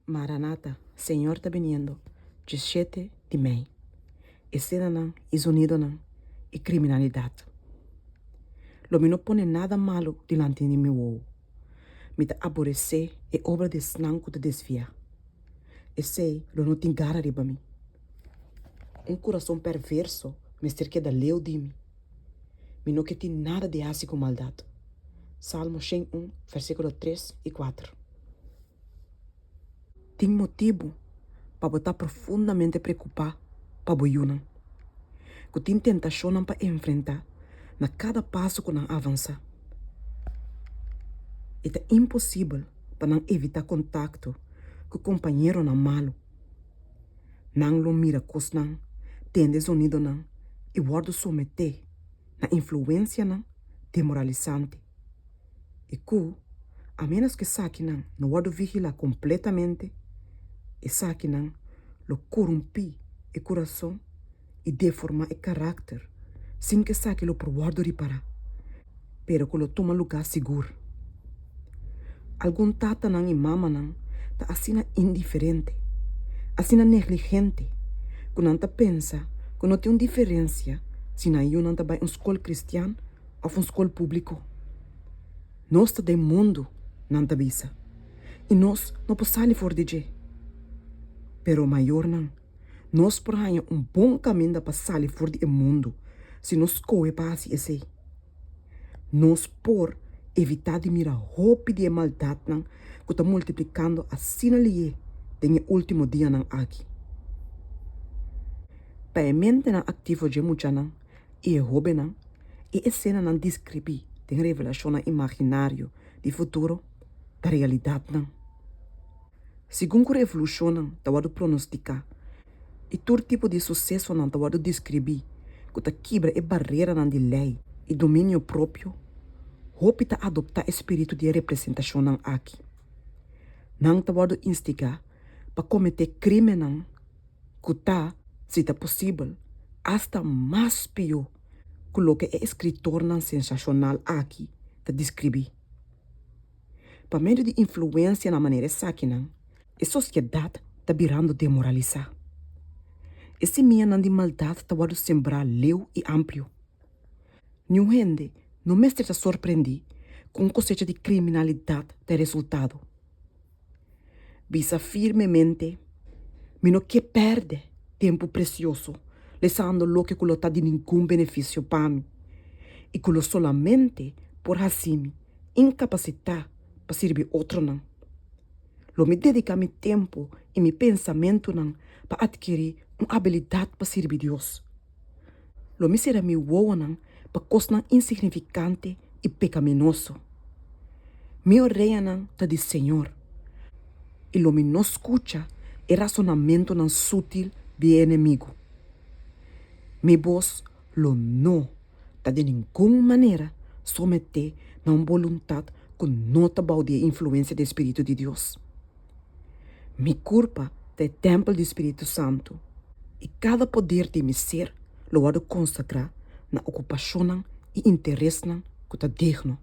Maranata, Senhor está viniendo, 17 de maio. Escena não, isonido não, e criminalidade. Lo me não pone nada malo delante de meu. Me tá aborrecer e obra de snanco de desviar. E sei, lo não tem gara riba mim. Coração perverso, mister que da leu de mim. Me não que tem nada de assim com maldade. Salmo 101, versículo 3 e 4. Tem motivo para estar profundamente preocupado para boiunan. Que tem tentação para enfrentar na cada passo que não avança. É impossível para não evitar contato com o companheiro não malo. Não lo mira cos não, tende sonido não, e guarda someter na influência não demoralizante. E que, a menos que saque não guarda vigilar completamente, e saque não lo corrompi e coração e deforma e caráter, sem que saque lo por guarda reparar, pero que lo toma lugar seguro. Algum tata não e mama não tá assim indiferente, assim negligente, que não tá pensa que não tem diferença se na não tá vai uma escola cristiana ou uma escola pública. Nós tá de mundo não tá bisa, e nós não podemos sair fora de je. Pero maior não, nós por aí bom caminho para sair fora do mundo, se nós corre para assim esse. Nós por evitar de mirar roupa de maldade não, que está multiplicando assim ali tem o último dia não aqui. Para a mente não ativo de muita não, e a hobby não, e a cena não descrever tem revelação imaginário de futuro da realidade não. Segundo a revolução não, tá wado pronosticar, e todo tipo de sucesso não tá wado descrever, que tá quebra e barreira não de lei e domínio próprio, hope tá adoptar espírito de representação não aqui. Não tá wado instigar para cometer crime não, que tá, se tá possível, hasta mais pior que o que é escritor não sensacional aqui tá descrever. Para meio de influência na maneira saque não, a sociedade tá virando demoralizar. Esse minha não de maldade tá wado sembrar leu e amplo. Nenhum gente não mestre tá surpreendi com cosecha de criminalidade de resultado. Visa firmemente, me não que perde tempo precioso, lesando lo que não tá de nenhum benefício para mim, e que solamente por assim incapacitar para servir outro não. Lo me dedica meu tempo e meu pensamento não para adquirir uma habilidade para servir Deus. Lo me será meu woa não para coisa insignificante e pecaminoso. Meu rei não tá de Senhor. E lo me não escuta e razonamento não sutil de inimigo. Me voz lo não tá de nenhuma maneira someter na vontade que não tá de influência do Espírito de Deus. Mi culpa é templo do Espírito Santo e cada poder de meu ser lo há de consagrar na ocupação e interesse que está digno.